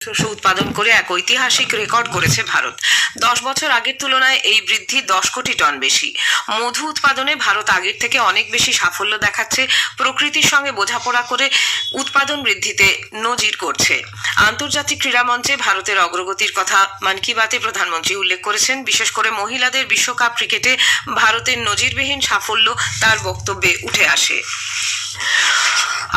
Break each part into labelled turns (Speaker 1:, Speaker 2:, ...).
Speaker 1: শস্য উৎপাদন করে এক ঐতিহাসিক রেকর্ড করেছে ভারত। 10 বছর আগের তুলনায় এই বৃদ্ধি 10 কোটি টন বেশি। মধু উৎপাদনে ভারত আগের থেকে অনেক বেশি সাফল্য দেখাচ্ছে, প্রকৃতির সঙ্গে বোঝাপড়া করে উৎপাদন বৃদ্ধিতে নজির করছে। আন্তর্জাতিক ক্রীড়া মঞ্চে ভারতের অগ্রগতির কথা মন কি বাতে প্রধানমন্ত্রী উল্লেখ করেছেন। বিশেষ করে মহিলাদের বিশ্বকাপ ক্রিকেটে ভারতের নজিরবিহীন সাফল্য তার বক্তব্যে উঠে আসে।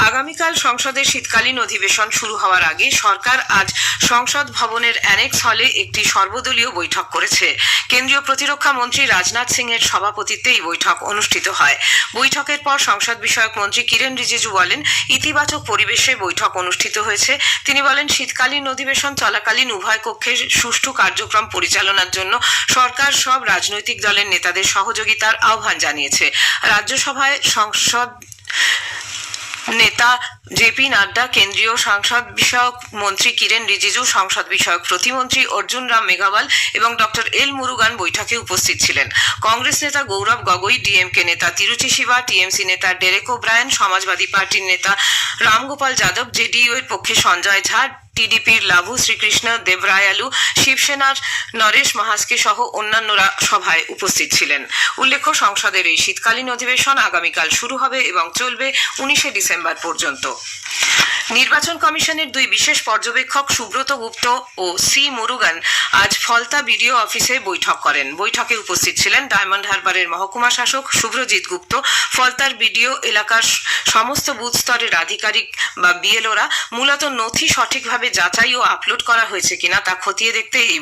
Speaker 1: আগামীকাল সংসদের শীতকালীন অধিবেশন শুরু হওয়ার আগে সরকার আজ সংসদ ভবনের অ্যানেক্স হলে একটি সর্বদলীয় বৈঠক করেছে। কেন্দ্রীয় প্রতিরক্ষা মন্ত্রী রাজনাথ সিং এর সভাপতিত্বে এই বৈঠক অনুষ্ঠিত হয়। বৈঠকের পর সংসদ বিষয়ক মন্ত্রী কিরেন রিজিজু বলেন, ইতিবাচক পরিবেশে বৈঠক অনুষ্ঠিত হয়েছে। তিনি বলেন, শীতকালীন অধিবেশন চলাকালীন উভয় কক্ষের সুষ্ঠু কার্যক্রম পরিচালনার জন্য সরকার সব রাজনৈতিক দলের নেতাদের সহযোগিতার আহ্বান জানিয়েছে। রাজ্যসভায় সংসদ নেতা জেপি নাড্ডা, কেন্দ্রীয় সংসদ বিষয়ক মন্ত্রী কিরেন রিজিজু, সংসদ বিষয়ক প্রতিমন্ত্রী অর্জুন রাম মেঘওয়াল এবং ডক্টর এল মুরুগান বৈঠকে উপস্থিত ছিলেন। কংগ্রেস নেতা গৌরব গগৈ, ডিএমকে নেতা তিরুচি শিবা, টিএমসি নেতা ডেরেক ওব্রায়েন, সমাজবাদী পার্টির নেতা রামগোপাল যাদব, জেডিইউ এর পক্ষে সঞ্জয় ঝা, টিডিপির লাভু শ্রীকৃষ্ণ দেবরায়ালু, শিবসেনার নরেশ মহাস্কে সহ অন্যান্যরা সভায় উপস্থিত ছিলেন। উল্লেখ্য, সংসদের এই শীতকালীন অধিবেশন আগামীকাল শুরু হবে এবং চলবে 19 ডিসেম্বর পর্যন্ত। নির্বাচন কমিশনের দুই বিশেষ পর্যবেক্ষক সুব্রত গুপ্ত ও সি মুরুগান আজ ফলতা বিডিও অফিসে বৈঠক করেন। বৈঠকে উপস্থিত ছিলেন ডায়মন্ড হারবারের মহকুমা শাসক শুভ্রজিৎ গুপ্ত। ফলতার বিডিও এলাকার সমস্ত বুথ স্তরের আধিকারিক বা বিএলওরা মূলত নথি সঠিকভাবে যাচাই ও আপলোড করা হয়েছে কিনা তা খতিয়ে দেখতে এই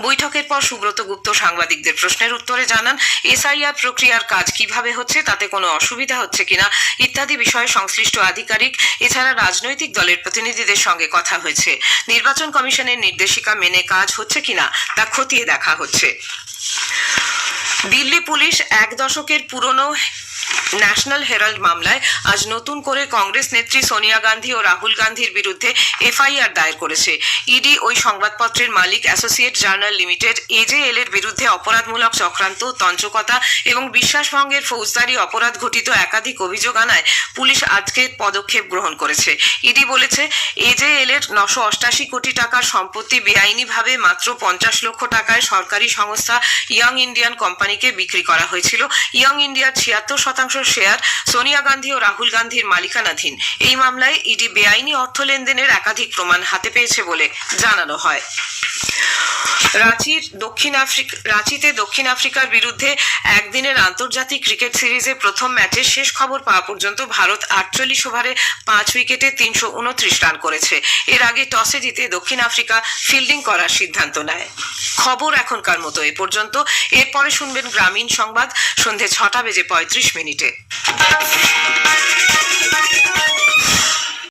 Speaker 1: বৈঠকের পর সুব্রত গুপ্ত সাংবাদিকদের প্রশ্নের উত্তরে জানান, এসআইআর প্রক্রিয়ার কাজ কিভাবে হচ্ছে, তাতে কোনো অসুবিধা হচ্ছে কিনা ইত্যাদি বিষয়ে সংশ্লিষ্ট আধিকারিক এছাড়া রাজনৈতিক দলের প্রতিনিধিদের সঙ্গে কথা হয়েছে। নির্বাচন কমিশনের নির্দেশিকা মেনে কাজ হচ্ছে কিনা তা খতিয়ে দেখা হচ্ছে। দিল্লি পুলিশ 1 দশকের পুরনো ন্যাশনাল হেরাল্ড মামলায় আজ নতুন করে কংগ্রেস নেত্রী সোনিয়া গান্ধী ও রাহুল গান্ধীর বিরুদ্ধে এফআইআর দায়ের করেছে। ইডি ওই সংবাদপত্রের মালিক অ্যাসোসিয়েট জার্নাল লিমিটেড এজেএল এর বিরুদ্ধে অপরাধমূলক চক্রান্ত, তন্ত্রকতা এবং বিশ্বাসভঙ্গের ফৌজদারি অপরাধ ঘটিত একাধিক অভিযোগ আনায় পুলিশ আজকে পদক্ষেপ গ্রহণ করেছে। ইডি বলেছে, এজেএল এর 988 কোটি টাকার সম্পত্তি বেআইনিভাবে মাত্র 50 লক্ষ টাকায় সরকারি সংস্থা ইয়ং ইন্ডিয়ান কোম্পানিকে বিক্রি করা হয়েছিল। ইয়ং ইন্ডিয়ার 76% শেয়ার সোনিয়া গান্ধী ও রাহুল গান্ধীর মালিকানাধীন। এই মামলায় ইডি বেআইনি অর্থ লেনদেনের একাধিক প্রমাণ হাতে পেয়েছে বলে জানানো হয়। রাঁচিতে দক্ষিণ আফ্রিকার বিরুদ্ধে একদিনের আন্তর্জাতিক ক্রিকেট সিরিজে প্রথম ম্যাচের শেষ খবর পাওয়া পর্যন্ত ভারত 48 ওভারে 5 উইকেটে 329 রান করেছে। এর আগে টসে জিতে দক্ষিণ আফ্রিকা ফিল্ডিং করার সিদ্ধান্ত নেয়। খবর এখনকার মতো এ পর্যন্ত। এরপরে শুনবেন গ্রামীণ সংবাদ সন্ধে 6:35 মিনিটে।